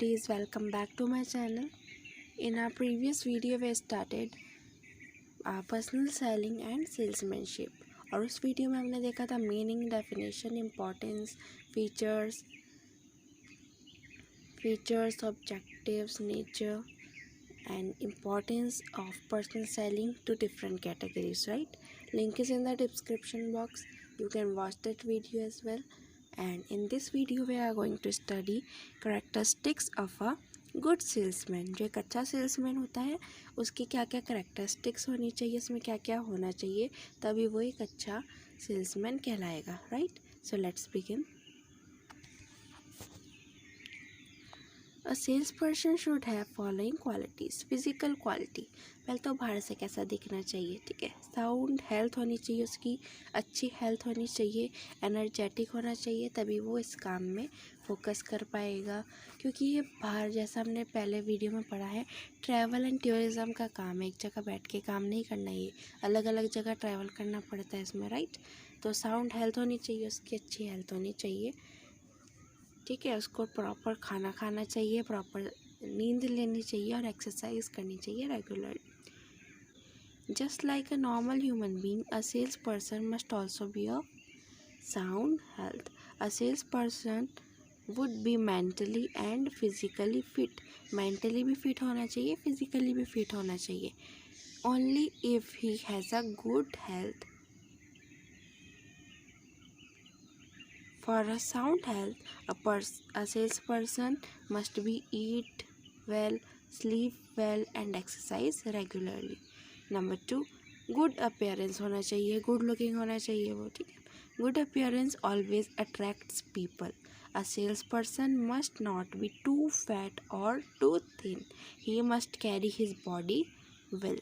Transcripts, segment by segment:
cuties, welcome back to my channel. In our previous video we started personal selling and salesmanship और उस video में हमने देखा था meaning, definition, importance, features, objectives, nature and importance of personal selling to different categories, right? Link is in the description box. You can watch that video as well. And in this video we are going to study characteristics of a good salesman. जो एक अच्छा salesman होता है उसकी क्या क्या characteristics होनी चाहिए, उसमें क्या क्या होना चाहिए, तभी वो एक अच्छा सेल्समैन कहलाएगा, right? So let's begin. A sales person should have following qualities. Physical quality, पहले तो बाहर से कैसा दिखना चाहिए, ठीक है। साउंड हेल्थ होनी चाहिए, उसकी अच्छी हेल्थ होनी चाहिए, एनर्जेटिक होना चाहिए, तभी वो इस काम में फोकस कर पाएगा। क्योंकि ये बाहर, जैसा हमने पहले वीडियो में पढ़ा है, ट्रैवल एंड टूरिज़्म का काम है, एक जगह बैठ के काम नहीं करना, ये अलग अलग जगह ट्रैवल करना पड़ता है इसमें, राइट? तो साउंड हेल्थ होनी चाहिए, उसकी अच्छी हेल्थ होनी चाहिए, ठीक है। उसको प्रॉपर खाना खाना चाहिए, प्रॉपर नींद लेनी चाहिए और एक्सरसाइज करनी चाहिए regular. Just like a normal human being, a sales person must also be a sound health. A sales person would be mentally and physically fit. Mentally भी फिट होना चाहिए, फिजिकली भी फिट होना चाहिए। Only if he has a good health. For a sound health, a salesperson must be eat well, sleep well and exercise regularly. Number 2, good appearance होना चाहिए, good looking होना चाहिए वो, ठीक है। Good appearance always attracts people. A salesperson must not be too fat or too thin. He must carry his body well.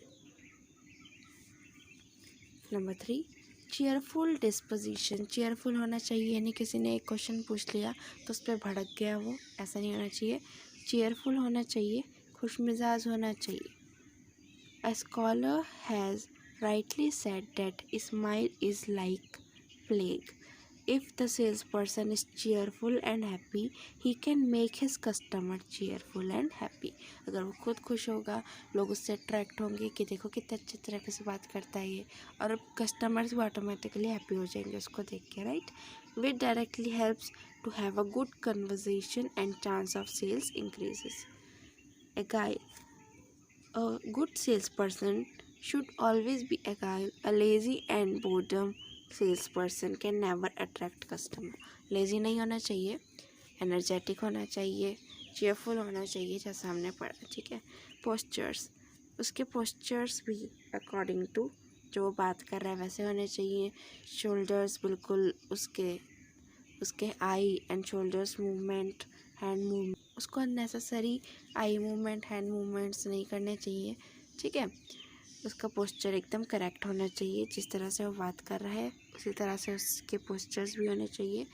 Number 3, cheerful disposition. Cheerful होना चाहिए, यानी किसी ने एक क्वेश्चन पूछ लिया तो उस पर भड़क गया वो, ऐसा नहीं होना चाहिए। चेयरफुल होना चाहिए, खुश मिजाज होना चाहिए। A scholar has rightly said that smile is like plague. If the salesperson is cheerful and happy, he can make his customer cheerful and happy. अगर वो खुद खुश होगा, लोग उससे अट्रैक्ट होंगे कि देखो कितने अच्छे तरीके से बात करता है ये, और कस्टमर्स भी ऑटोमेटिकली हैप्पी हो जाएंगे उसको देख के, right? Which directly helps to have a good conversation and chance of sales increases. A good salesperson should always be agile. A lazy and boredom salesperson can never attract customer. Lazy नहीं होना चाहिए, energetic होना चाहिए, cheerful होना चाहिए, जैसा हमने पढ़ा, ठीक है। पोस्चर्स, उसके पोस्चर्स भी अकॉर्डिंग टू जो वो बात कर रहा है वैसे होने चाहिए। शोल्डर्स बिल्कुल उसके eye and shoulders movement, hand movement, उसको unnecessary eye movement, hand movements नहीं करने चाहिए, ठीक है। उसका पोस्चर एकदम करेक्ट होना चाहिए, जिस तरह से वो बात कर रहा है उसी तरह से उसके पोस्चर्स भी होने चाहिए।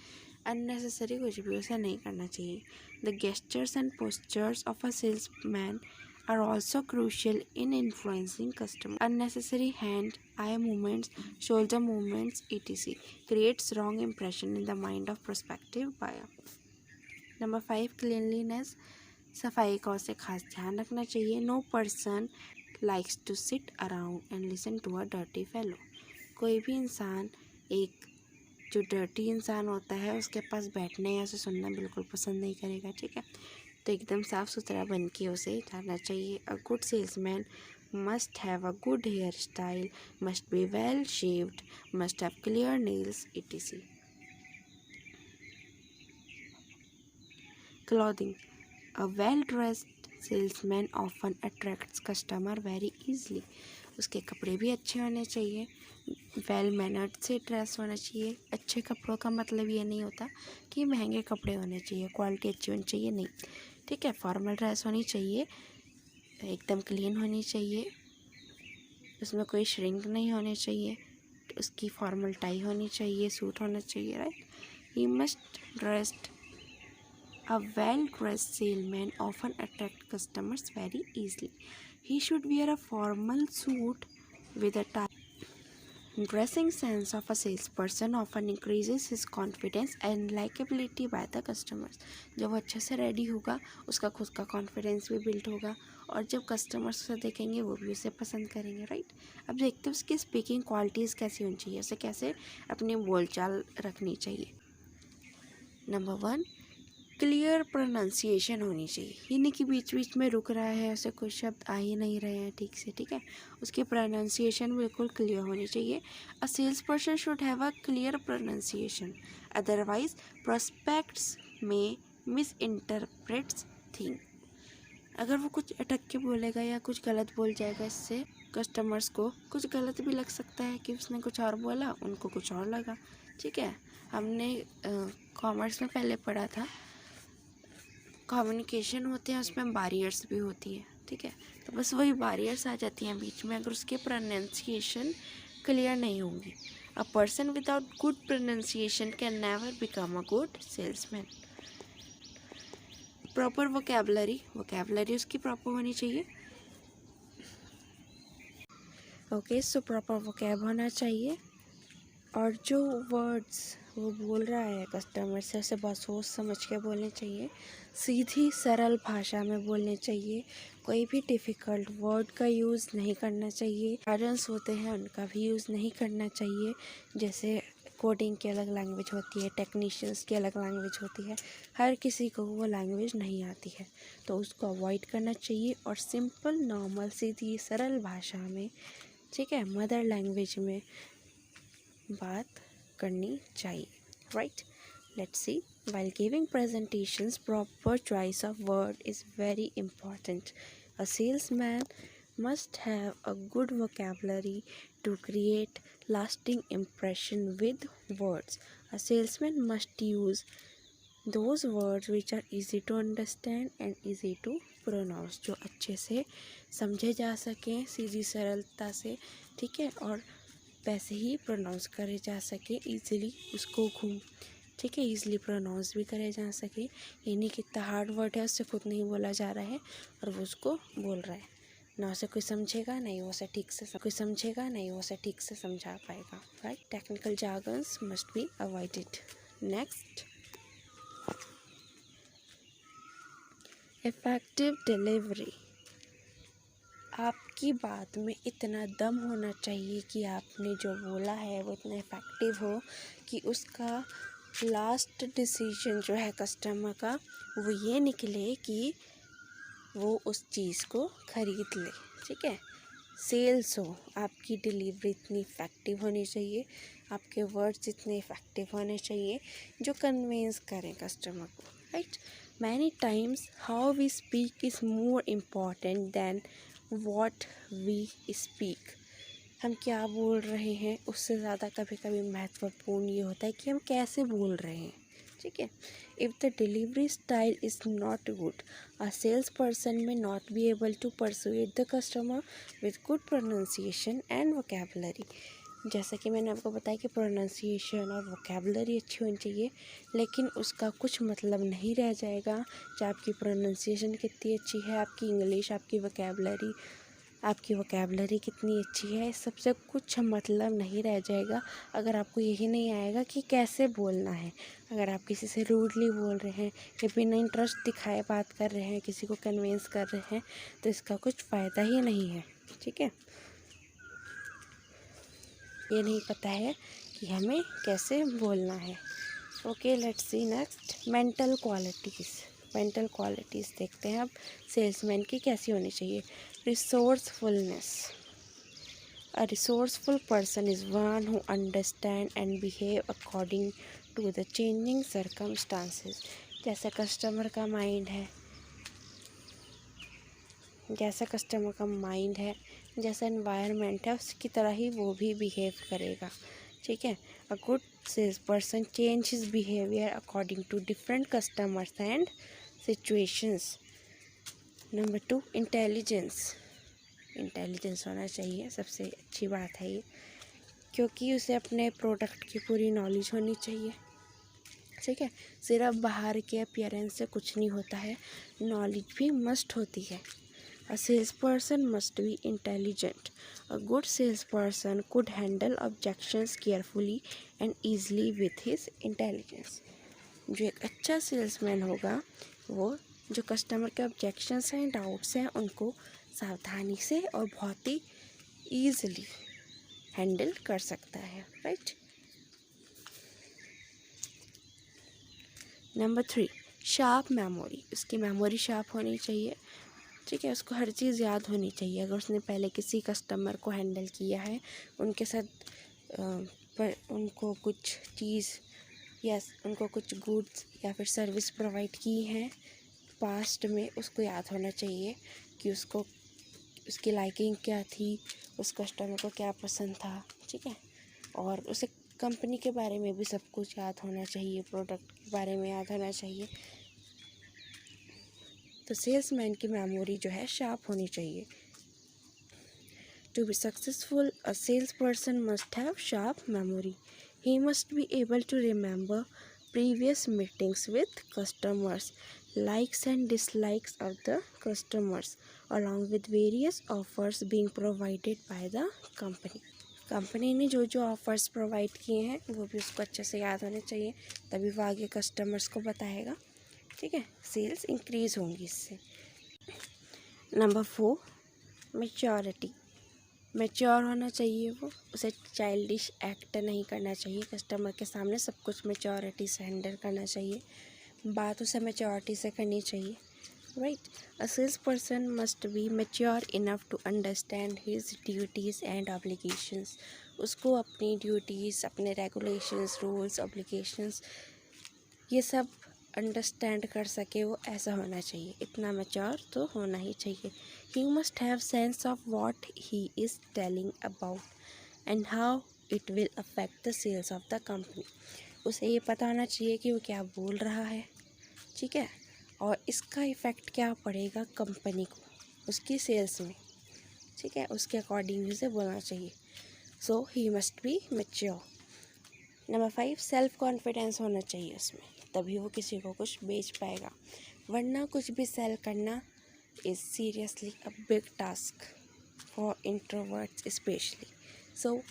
अननेसेसरी कुछ भी उसे नहीं करना चाहिए। The gestures and postures of a salesman are also crucial in influencing customers. Unnecessary hand, eye movements, shoulder movements, etc. creates wrong impression in the mind of prospective buyer. Number 5, cleanliness. सफाई का उसे खास ध्यान रखना चाहिए। No person likes to sit around and listen to a dirty fellow. कोई भी इंसान, एक जो डर्टी इंसान होता है उसके पास बैठने या उसे सुनना बिल्कुल पसंद नहीं करेगा, ठीक है। तो एकदम साफ़ सुथरा बन के उसे जाना चाहिए। A good salesman must have a good hair style, must be well shaved, must have clear nails, etc. Clothing, a well dressed salesman often attracts customer very easily. उसके कपड़े भी अच्छे होने चाहिए, वेल मैनर्ड से ड्रेस होना चाहिए। अच्छे कपड़ों का मतलब ये नहीं होता कि महंगे कपड़े होने चाहिए, क्वालिटी अच्छी होनी चाहिए, नहीं, ठीक है। फॉर्मल ड्रेस होनी चाहिए, एकदम क्लीन होनी चाहिए, उसमें कोई श्रिंक नहीं होने चाहिए, उसकी फॉर्मल टाई होनी चाहिए, सूट होना चाहिए, right? He must dressed A well-dressed salesman often attracts customers very easily. He should wear a formal suit with a tie. Dressing sense of a sales person often increases his confidence and likeability by the customers. जब वो अच्छे से ready होगा उसका खुद का confidence भी build होगा और जब कस्टमर्स उसे देखेंगे वो भी उसे पसंद करेंगे, राइट। अब देखते हैं उसकी स्पीकिंग क्वालिटीज़ कैसी होनी चाहिए, उसे कैसे अपनी बोलचाल रखनी चाहिए। नंबर 1, क्लियर प्रोनाउंसिएशन होनी चाहिए। ये नहीं कि बीच बीच में रुक रहा है, ऐसे कुछ शब्द आ ही नहीं रहे हैं ठीक से, ठीक है। उसकी प्रोनाउंसिएशन बिल्कुल क्लियर होनी चाहिए। A sales person should have a clear pronunciation, otherwise prospects में मिस इंटरप्रेट्स थिंग। अगर वो कुछ अटक के बोलेगा या कुछ गलत बोल जाएगा, इससे कस्टमर्स को कुछ गलत भी लग सकता है कि उसने कुछ और बोला, उनको कुछ और लगा, ठीक है। हमने कॉमर्स में पहले पढ़ा था, कम्युनिकेशन होते हैं उसमें बैरियर्स भी होती है, ठीक है। तो बस वही बैरियर्स आ जाती हैं बीच में अगर उसके प्रोनाउंसिएशन क्लियर नहीं होंगी। A person without good pronunciation can never become a good salesman. Proper vocabulary उसकी प्रॉपर होनी चाहिए। ओके, सो प्रॉपर वोकैब होना चाहिए और जो वर्ड्स वो बोल रहा है कस्टमर से उसे बहुत सोच समझ के बोलने चाहिए, सीधी सरल भाषा में बोलने चाहिए, कोई भी डिफ़िकल्ट वर्ड का यूज़ नहीं करना चाहिए। पैटर्न्स होते हैं उनका भी यूज़ नहीं करना चाहिए, जैसे कोडिंग की अलग लैंग्वेज होती है, टेक्नीशियंस की अलग लैंग्वेज होती है, हर किसी को वो लैंग्वेज नहीं आती है तो उसको अवॉइड करना चाहिए और सिंपल नॉर्मल सीधी सरल भाषा में, ठीक है, मदर लैंग्वेज में बात करनी चाहिए, right. Let's see, while giving presentations proper choice of word is very important. A salesman must have a good vocabulary to create lasting impression with words. A salesman must use those words which are easy to understand and easy to pronounce, जो अच्छे से समझे जा सकें सीधी सरलता से, ठीक है, और वैसे ही प्रोनाउंस करे जा सके ईज़िली उसको ठीक है, ईज़िली प्रोनाउंस भी करे जा सके। ये नहीं कितना हार्ड वर्ड है उससे खुद नहीं बोला जा रहा है और वो उसको बोल रहा है, ना उसे कोई समझेगा नहीं वो उसे ठीक से समझा पाएगा, right. Technical jargons must be avoided. Next, effective delivery. आपकी बात में इतना दम होना चाहिए कि आपने जो बोला है वो इतना इफ़ेक्टिव हो कि उसका लास्ट डिसीजन जो है कस्टमर का वो ये निकले कि वो उस चीज़ को ख़रीद ले, ठीक है। सेल्स हो, आपकी डिलीवरी इतनी इफ़ेक्टिव होनी चाहिए, आपके वर्ड्स इतने इफ़ेक्टिव होने चाहिए जो कन्विंस करें कस्टमर को, right. Many times how we speak is more important than what we speak. हम क्या बोल रहे हैं उससे ज़्यादा कभी कभी महत्वपूर्ण ये होता है कि हम कैसे बोल रहे हैं, ठीक है। If the delivery style is not good, a sales person may not be able to persuade the customer with good pronunciation and vocabulary. जैसा कि मैंने आपको बताया कि प्रोनाउंसिएशन और वोकैबुलरी अच्छी होनी चाहिए, लेकिन उसका कुछ मतलब नहीं रह जाएगा चाहे आपकी प्रोनाउंसिएशन कितनी अच्छी है, आपकी इंग्लिश, आपकी वोकैबुलरी कितनी अच्छी है, सबसे कुछ मतलब नहीं रह जाएगा अगर आपको यही नहीं आएगा कि कैसे बोलना है। अगर आप किसी से रूडली बोल रहे हैं या बिना इंटरेस्ट दिखाए बात कर रहे हैं, किसी को कन्विंस कर रहे हैं, तो इसका कुछ फ़ायदा ही नहीं है, ठीक है। ये नहीं पता है कि हमें कैसे बोलना है। Okay, let's see next, mental qualities देखते हैं अब सेल्समैन की कैसी होनी चाहिए। Resourcefulness. A resourceful person is one who understand and behave according to the changing circumstances. जैसा कस्टमर का माइंड है, जैसा एनवायरनमेंट है उसकी तरह ही वो भी बिहेव करेगा, ठीक है। A good sales person change his behaviour according to different customers and situations. Number 2, intelligence होना चाहिए, सबसे अच्छी बात है ये, क्योंकि उसे अपने प्रोडक्ट की पूरी नॉलेज होनी चाहिए, ठीक है। सिर्फ बाहर के अपीयरेंस से कुछ नहीं होता है, नॉलेज भी मस्ट होती है। A salesperson must be intelligent. A good salesperson could handle objections carefully and easily with his intelligence. जो एक अच्छा सेल्समैन होगा वो जो कस्टमर के ऑब्जेक्शंस हैं, डाउट्स हैं, उनको सावधानी से और बहुत ही ईजिली हैंडल कर सकता है, राइट। Number 3, sharp memory. उसकी मेमोरी शार्प होनी चाहिए, ठीक है। उसको हर चीज़ याद होनी चाहिए। अगर उसने पहले किसी कस्टमर को हैंडल किया है, उनके साथ पर उनको कुछ चीज़ या उनको कुछ गुड्स या फिर सर्विस प्रोवाइड की है पास्ट में, उसको याद होना चाहिए कि उसको उसकी लाइकिंग क्या थी, उस कस्टमर को क्या पसंद था, ठीक है। और उसे कंपनी के बारे में भी सब कुछ याद होना चाहिए, प्रोडक्ट के बारे में याद होना चाहिए। तो सेल्समैन की मेमोरी जो है शार्प होनी चाहिए। To be successful a sales person must have sharp memory. He must be able to remember previous meetings with customers, likes and dislikes of the customers, along with various offers being provided by the company. Company ने जो जो offers provide किए हैं वो भी उसको अच्छे से याद होने चाहिए, तभी वो आगे कस्टमर्स को बताएगा, ठीक है। सेल्स इंक्रीज़ होंगी इससे। Number 4, maturity. मैच्योर होना चाहिए वो, उसे चाइल्डिश एक्ट नहीं करना चाहिए। कस्टमर के सामने सब कुछ मैच्योरिटी से हैंडल करना चाहिए, बात उसे मैच्योरिटी से करनी चाहिए, right. A sales person must be mature enough to understand his duties and obligations. उसको अपनी ड्यूटीज़, अपने रेगुलेशंस, रूल्स, ऑब्लिगेशंस ये सब अंडरस्टैंड कर सके, वो ऐसा होना चाहिए। इतना मैच्योर तो होना ही चाहिए। He must have sense of what he is telling about and how it will affect the sales of the company. उसे ये पता होना चाहिए कि वो क्या बोल रहा है, ठीक है, और इसका इफ़ेक्ट क्या पड़ेगा कंपनी को, उसकी सेल्स में, ठीक है। उसके अकॉर्डिंग उसे बोलना चाहिए। So he must be mature. Number 5, self confidence होना चाहिए उसमें, तभी वो किसी को कुछ बेच पाएगा, वरना कुछ भी सेल करना is seriously a big task for introverts specially. So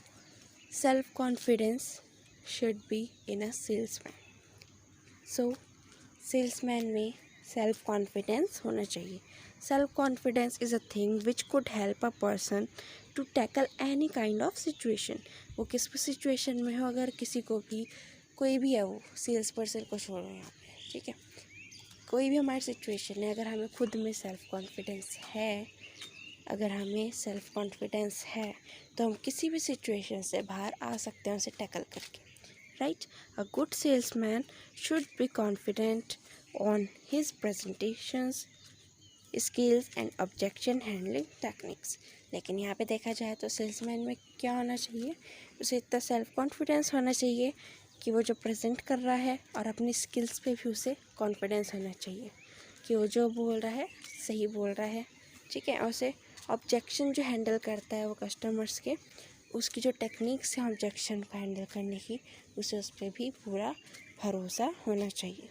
self confidence should be in a salesman. So salesman में सेल्फ कॉन्फिडेंस होना चाहिए। Self confidence is a thing which could help a person to tackle any kind of situation. वो किस भी situation में हो, अगर किसी को भी, कोई भी है, वो सेल्स पर्सन को छोड़ो यहाँ पे, ठीक है, कोई भी हमारी सिचुएशन है, अगर हमें खुद में सेल्फ कॉन्फिडेंस है, अगर हमें सेल्फ कॉन्फिडेंस है तो हम किसी भी सिचुएशन से बाहर आ सकते हैं उसे टैकल करके, right. A good salesman should be confident on his presentations skills and objection handling techniques. लेकिन यहाँ पे देखा जाए तो सेल्समैन में क्या होना चाहिए, उसे इतना सेल्फ कॉन्फिडेंस होना चाहिए कि वो जो प्रेजेंट कर रहा है और अपनी स्किल्स पे भी उसे कॉन्फिडेंस होना चाहिए कि वो जो बोल रहा है सही बोल रहा है, ठीक है। और उसे ऑब्जेक्शन जो हैंडल करता है वो कस्टमर्स के, उसकी जो टेक्निक्स हैं ऑब्जेक्शन को हैंडल करने की, उसे उस पर भी पूरा भरोसा होना चाहिए।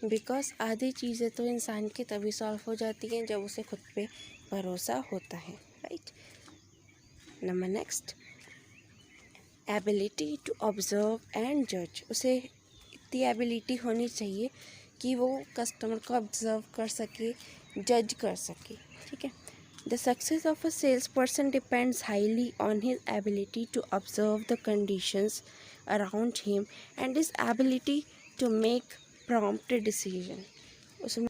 बिकॉज आधी चीज़ें तो इंसान की तभी सॉल्व हो जाती हैं जब उसे खुद पे भरोसा होता है, right. Number next, ability to observe and जज। उसे इतनी एबिलिटी होनी चाहिए कि वो कस्टमर को ऑब्जर्व कर सके, जज कर सके, ठीक है। The success of a sales person depends highly on his ability to observe the conditions around him and his ability to make prompt decision. उसमें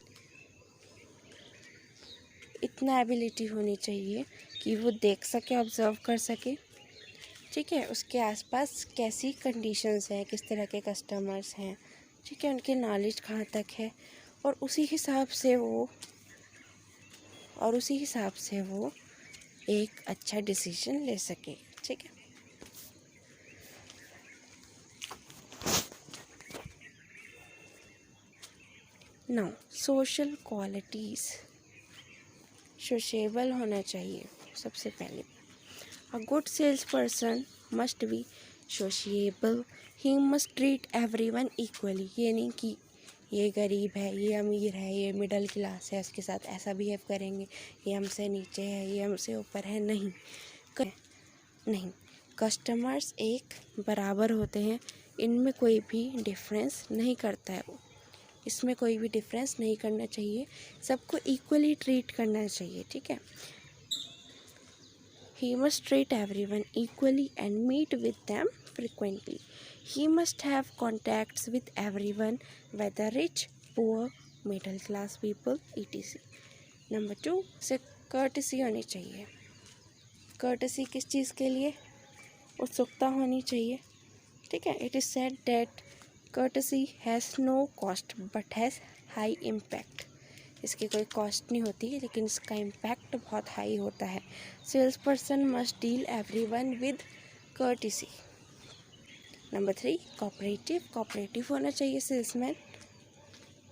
इतना एबिलिटी होनी चाहिए कि वो देख सके, ऑब्जर्व कर सके, ठीक है, उसके आसपास कैसी कंडीशंस हैं, किस तरह के कस्टमर्स हैं, ठीक है, उनकी नॉलेज कहाँ तक है, और उसी हिसाब से वो एक अच्छा डिसीजन ले सके, ठीक है। नाउ सोशल क्वालिटीज़, सोशेबल होना चाहिए सबसे पहले। A good sales person must be sociable, he must treat everyone equally, ये नहीं कि ये गरीब है, ये अमीर है, ये मिडिल क्लास है, इसके साथ ऐसा बिहेव करेंगे, ये हमसे नीचे है, ये हमसे ऊपर है, नहीं। कस्टमर्स एक बराबर होते हैं, इनमें कोई भी डिफरेंस नहीं करता है वो, इसमें कोई भी डिफरेंस नहीं करना चाहिए, सबको इक्वली ट्रीट करना चाहिए, ठीक है। He must treat everyone equally and meet with them frequently. He must have contacts with everyone, whether rich, poor, middle class people, etc. Number 2 से कर्टसी होनी चाहिए। कर्टसी किस चीज़ के लिए? उत्सुकता होनी चाहिए, ठीक है। It is said that courtesy has no cost but has high impact, इसकी कोई कॉस्ट नहीं होती लेकिन इसका इम्पैक्ट बहुत हाई होता है। Sales person must deal everyone with courtesy. Number 3 cooperative होना चाहिए सेल्समैन,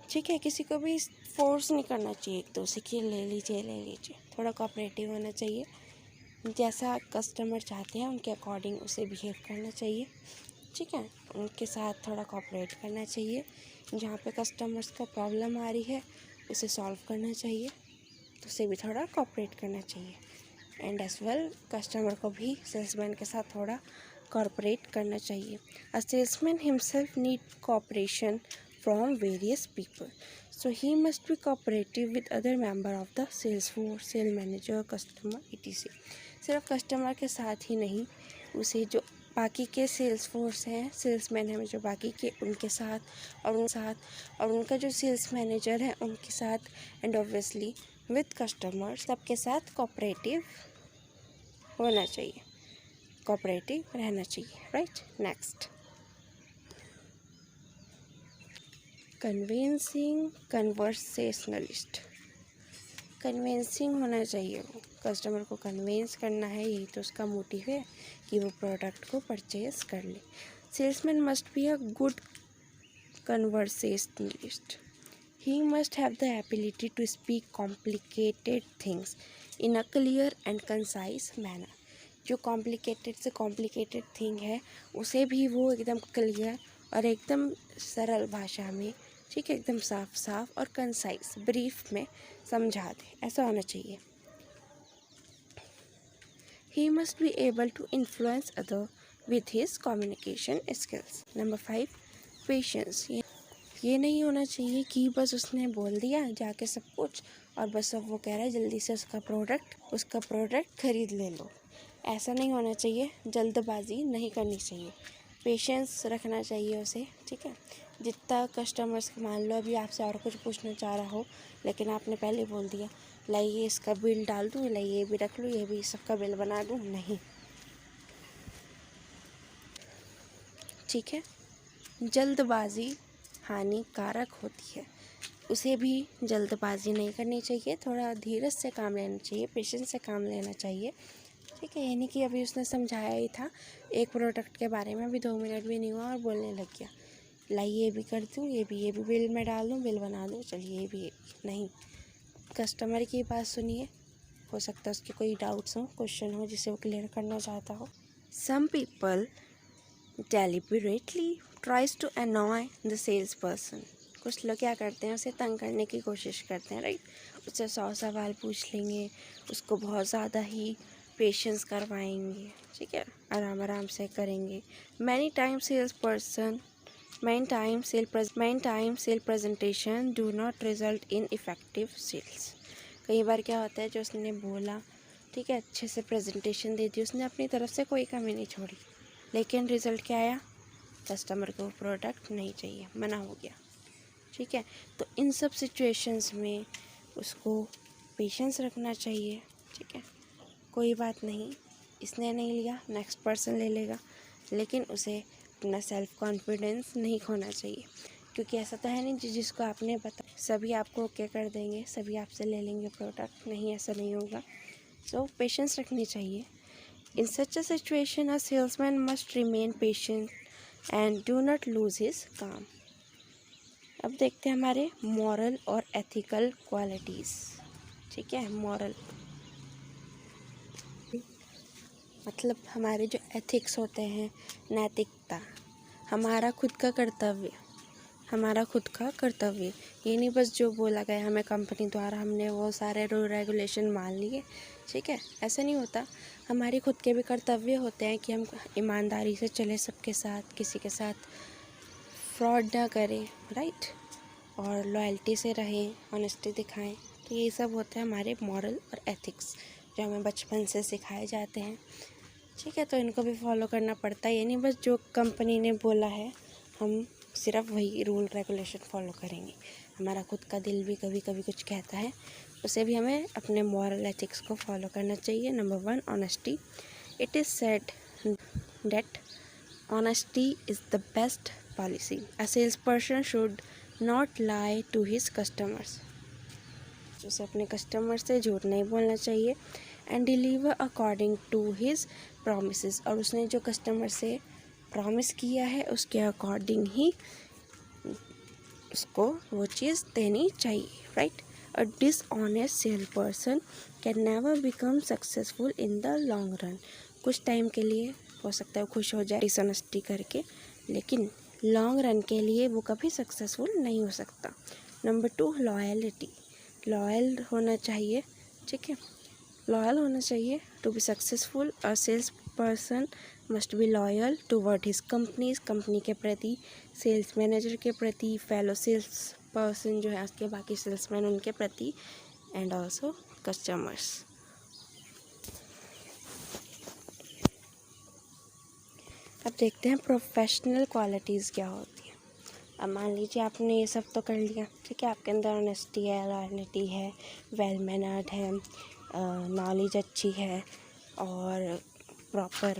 ठीक है। किसी को भी फोर्स नहीं करना चाहिए एक दूसरे की ले लीजिए, थोड़ा कोऑपरेटिव होना चाहिए, जैसा कस्टमर चाहते हैं उनके अकॉर्डिंग उसे बिहेव करना चाहिए, ठीक है। उनके साथ थोड़ा कोऑपरेट करना चाहिए, जहाँ पे कस्टमर्स को प्रॉब्लम आ रही है उसे सॉल्व करना चाहिए, तो उसे भी थोड़ा कोऑपरेट करना चाहिए। एंड एज वेल कस्टमर को भी सेल्समैन के साथ थोड़ा कोऑपरेट करना चाहिए। A salesman himself need cooperation from various people, so he must be cooperative with other member of the sales force, sale manager, customer etc। सिर्फ कस्टमर के साथ ही नहीं, उसे जो बाकी के सेल्स फोर्स हैं, सेल्समैन हैं जो बाकी के, उनके साथ और उनका जो सेल्स मैनेजर है उनके साथ, एंड ऑब्वियसली विद कस्टमर, सबके साथ कोऑपरेटिव होना चाहिए, कोऑपरेटिव रहना चाहिए, right. Next, convincing conversationalist. Convincing होना चाहिए, वो कस्टमर को कन्विंस करना है, यही तो उसका मोटिव है कि वो प्रोडक्ट को परचेज कर ले। Salesman must be a good conversationalist, he must have the ability to speak complicated things in a clear and concise manner. जो कॉम्प्लिकेटेड से कॉम्प्लिकेटेड थिंग है उसे भी वो एकदम क्लियर और एकदम सरल भाषा में, ठीक है, एकदम साफ और कंसाइज ब्रीफ में समझा दे, ऐसा होना चाहिए। He must be able to influence other with his communication skills. Number 5 patience. ये नहीं होना चाहिए कि बस उसने बोल दिया जाके सब कुछ और बस अब वो कह रहा है जल्दी से उसका प्रोडक्ट खरीद ले लो, ऐसा नहीं होना चाहिए, जल्दबाजी नहीं करनी चाहिए, पेशेंस रखना चाहिए उसे, ठीक है। जितना कस्टमर्स, मान लो अभी आपसे और कुछ पूछना चाह रहा हो लेकिन आपने पहले बोल दिया लाइए इसका बिल डाल दूँ, लाइए ये भी रख लूँ, ये भी सबका बिल बना दूँ, नहीं, ठीक है। जल्दबाजी हानिकारक होती है, उसे भी जल्दबाजी नहीं करनी चाहिए, थोड़ा धीरज से काम लेना चाहिए, पेशेंस से काम लेना चाहिए, ठीक है। यानी कि अभी उसने समझाया ही था एक प्रोडक्ट के बारे में, अभी 2 मिनट भी नहीं हुआ और बोलने लग गया लाइए ये भी कर दूँ, ये भी बिल में डाल दूँ, बिल बना दूँ, चलिए ये भी नहीं। कस्टमर की बात सुनिए, हो सकता है उसके कोई डाउट्स हो, क्वेश्चन हो जिसे वो क्लियर करना चाहता हो। Some people deliberately tries to annoy the sales person. कुछ लोग क्या करते हैं, उसे तंग करने की कोशिश करते हैं, राइट। उससे 100 सवाल पूछ लेंगे, उसको बहुत ज़्यादा ही पेशेंस करवाएंगे, ठीक है, आराम से करेंगे। Many time sale presentation do not result in effective sales. कई बार क्या होता है, जो उसने बोला, ठीक है, अच्छे से प्रेजेंटेशन दे दी उसने, अपनी तरफ से कोई कमी नहीं छोड़ी, लेकिन रिज़ल्ट क्या आया, कस्टमर को प्रोडक्ट नहीं चाहिए, मना हो गया, ठीक है। तो इन सब सिचुएशंस में उसको पेशेंस रखना चाहिए, ठीक है। कोई बात नहीं, इसने नहीं लिया नेक्स्ट पर्सन ले लेगा, लेकिन उसे अपना सेल्फ कॉन्फिडेंस नहीं खोना चाहिए, क्योंकि ऐसा तो है नहीं जिसको आपने बता सभी आपको ओके कर देंगे, सभी आपसे ले लेंगे प्रोडक्ट, नहीं, ऐसा नहीं होगा। सो पेशेंस रखनी चाहिए। In such a situation a salesman must remain patient and do not lose his calm. अब देखते हैं हमारे मॉरल और एथिकल क्वालिटीज़, ठीक है। मॉरल, मतलब हमारे जो एथिक्स होते हैं, नैतिकता, हमारा खुद का कर्तव्य, ये नहीं बस जो बोला गया हमें कंपनी द्वारा हमने वो सारे रूल रेगुलेशन मान लिए, ठीक है, ऐसा नहीं होता। हमारे खुद के भी कर्तव्य होते हैं कि हम ईमानदारी से चले सबके साथ, किसी के साथ फ्रॉड ना करें, राइट, और लॉयल्टी से रहें, ऑनेस्टी दिखाएं। तो ये सब होते हैं हमारे मॉरल और एथिक्स जो हमें बचपन से सिखाए जाते हैं, ठीक है। तो इनको भी फॉलो करना पड़ता है, ये नहीं बस जो कंपनी ने बोला है हम सिर्फ वही रूल रेगुलेशन फॉलो करेंगे। हमारा खुद का दिल भी कभी कभी कुछ कहता है, उसे भी हमें अपने मॉरल एथिक्स को फॉलो करना चाहिए। Number 1, honesty. It is said that honesty is the best policy. A salesperson should not lie to his customers. उसे अपने कस्टमर से झूठ नहीं बोलना चाहिए and deliver according to his promises. और उसने जो कस्टमर से प्रॉमिस किया है उसके अकॉर्डिंग ही उसको वो चीज़ देनी चाहिए, right. A dishonest salesperson can never become successful in the long run. कुछ टाइम के लिए हो सकता है खुश हो जाए डिसऑनेस्टी करके, लेकिन लॉन्ग रन के लिए वो कभी सक्सेसफुल नहीं हो सकता। Number 2, loyalty. लॉयल होना चाहिए, ठीक है, लॉयल होना चाहिए। To be successful a sales person must be loyal toward his companies, company के प्रति, सेल्स मैनेजर के प्रति, फेलो सेल्स पर्सन जो है उसके बाकी सेल्समैन उनके प्रति, एंड ऑल्सो कस्टमर्स। अब देखते हैं प्रोफेशनल क्वालिटीज़ क्या होती है। अब मान लीजिए आपने ये सब तो कर लिया, ठीक है, आपके अंदर ऑनेस्टी है, लॉयल्टी है, वेल मैनर्ड है, नॉलेज अच्छी है, और प्रॉपर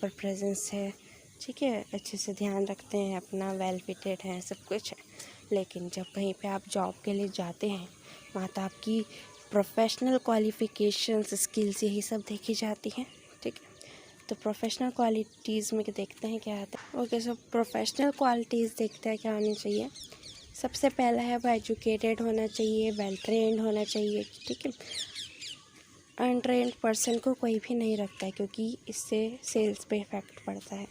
प्रेजेंस है, ठीक है, अच्छे से ध्यान रखते हैं अपना, वेल फिटेड है, सब कुछ है। लेकिन जब कहीं पे आप जॉब के लिए जाते हैं वहाँ तो आपकी प्रोफेशनल क्वालिफ़िकेशंस, स्किल्स यही सब देखी जाती हैं, ठीक है। तो प्रोफेशनल क्वालिटीज़ में देखते हैं क्या आता है। ओके, सो प्रोफेशनल क्वालिटीज़ देखते हैं क्या होनी चाहिए। सबसे पहला है वो एजुकेटेड होना चाहिए, वेल ट्रेंड होना चाहिए, ठीक है। अनट्रेंड पर्सन को कोई भी नहीं रखता है क्योंकि इससे सेल्स पे इफ़ेक्ट पड़ता है,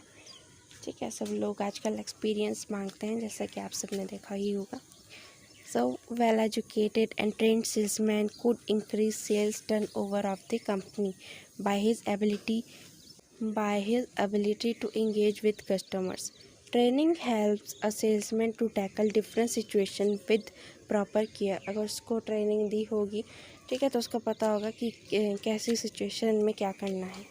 ठीक है। सब लोग आजकल एक्सपीरियंस मांगते हैं, जैसा कि आप सबने देखा ही होगा। So, well-educated and trained salesman could increase sales turnover of the company by his ability to engage with customers. Training helps a salesman to tackle different situations with proper care. अगर उसको ट्रेनिंग दी होगी, ठीक है, तो उसको पता होगा कि कैसी सिचुएशन में क्या करना है,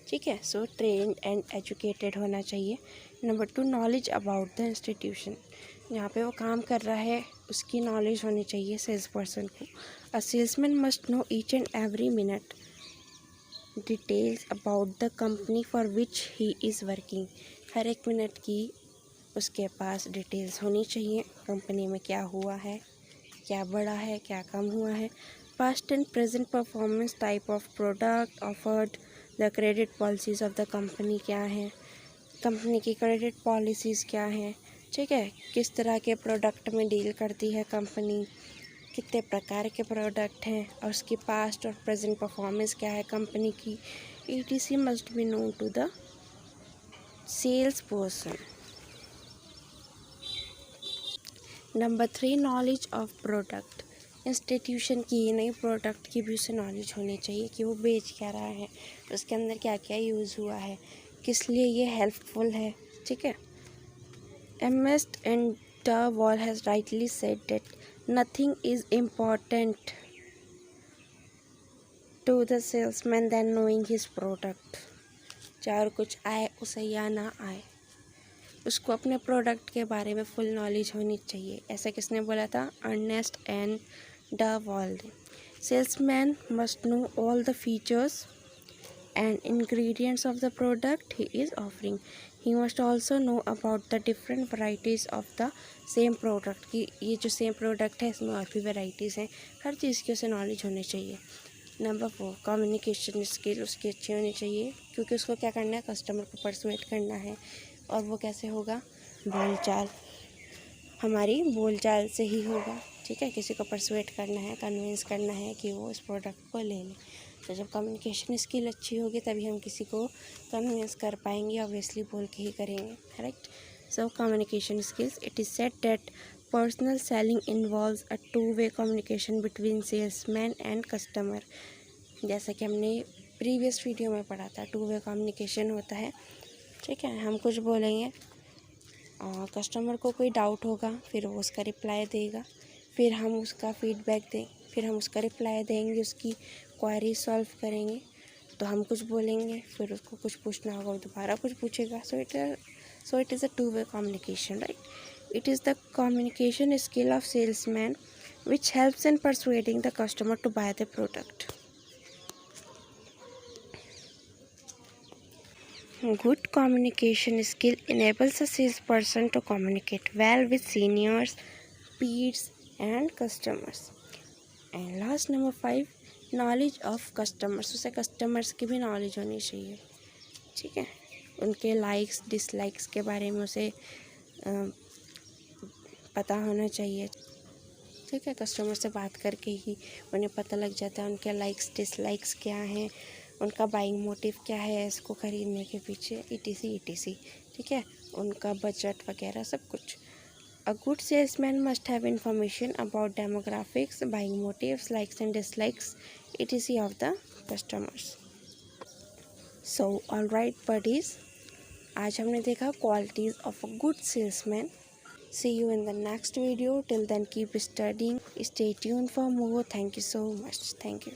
ठीक है। सो ट्रेन्ड एंड एजुकेटेड होना चाहिए। Number 2, knowledge about the institution. जहाँ पे वो काम कर रहा है उसकी नॉलेज होनी चाहिए सेल्स पर्सन को। A salesman must know each and every minute details about the company for which he is working. हर एक मिनट की उसके पास डिटेल्स होनी चाहिए, कंपनी में क्या हुआ है, क्या बढ़ा है, क्या कम हुआ है, past and present performance, type of product offered, the credit policies of the company क्या है, कंपनी की क्रेडिट पॉलिसीज़ क्या हैं, ठीक है, किस तरह के प्रोडक्ट में डील करती है कंपनी, कितने प्रकार के प्रोडक्ट हैं, और उसकी पास्ट और प्रेजेंट परफॉर्मेंस क्या है कंपनी की। ETC must be known to the sales person. Number 3, knowledge of product. Institution की ही नहीं, प्रोडक्ट की भी उसे नॉलेज होनी चाहिए कि वो बेच क्या रहा है, उसके अंदर क्या क्या यूज़ हुआ है, किस लिए ये हेल्पफुल है, ठीक है। MS and the Wall has rightly said that nothing is important to the salesman than knowing his product. चाहे कुछ आए उसे या ना आए, उसको अपने प्रोडक्ट के बारे में फुल नॉलेज होनी चाहिए। ऐसा किसने बोला था? Ernest and the wall. Salesman must know all the features and ingredients of the product he is offering. He must also know about the different varieties of the same product कि ये जो same product है इसमें और भी varieties हैं, हर चीज़ की उसे नॉलेज होनी चाहिए। नंबर 4, कम्युनिकेशन स्किल उसकी अच्छी होनी चाहिए, क्योंकि उसको क्या करना है, कस्टमर को परसुएट करना है। और वो कैसे होगा? बोलचाल, हमारी बोलचाल से ही होगा, ठीक है। किसी को परसुएट करना है, कन्विंस करना है कि वो इस प्रोडक्ट को ले लें। तो जब कम्युनिकेशन स्किल अच्छी होगी तभी हम किसी को कन्विंस कर पाएंगे, ऑब्वियसली बोल के ही करेंगे, right. So communication skills, it is said that personal selling involves a two way communication between salesman and customer. जैसा कि हमने प्रीवियस वीडियो में पढ़ा था, टू वे कम्युनिकेशन होता है, ठीक है। हम कुछ बोलेंगे, कस्टमर को कोई डाउट होगा, फिर वो उसका रिप्लाई देगा, फिर हम उसका फीडबैक दें, फिर हम उसका रिप्लाई देंगे, उसकी क्वेरी सॉल्व करेंगे। तो हम कुछ बोलेंगे, फिर उसको कुछ पूछना होगा, वो दोबारा कुछ पूछेगा। So it is a two way communication, right. It is the communication skill of salesman which helps in persuading the customer to buy the product. Good communication skill enables a salesperson to communicate well with seniors, peers, and customers. And last, number 5, knowledge of customers. उसे customers की भी knowledge होनी चाहिए, ठीक है। उनके likes dislikes के बारे में उसे पता होना चाहिए, ठीक है। कस्टमर से बात करके ही उन्हें पता लग जाता है उनके लाइक्स डिसलाइक्स क्या हैं, उनका बाइंग मोटिव क्या है इसको ख़रीदने के पीछे, ETC, ठीक है, उनका बजट वगैरह सब कुछ। A good salesman must have information about demographics, buying motives, likes and dislikes, etc. of the customers. So, alright buddies, आज हमने देखा qualities of a good salesman. See you in the next video. Till then, keep studying. Stay tuned for more. Thank you so much. Thank you.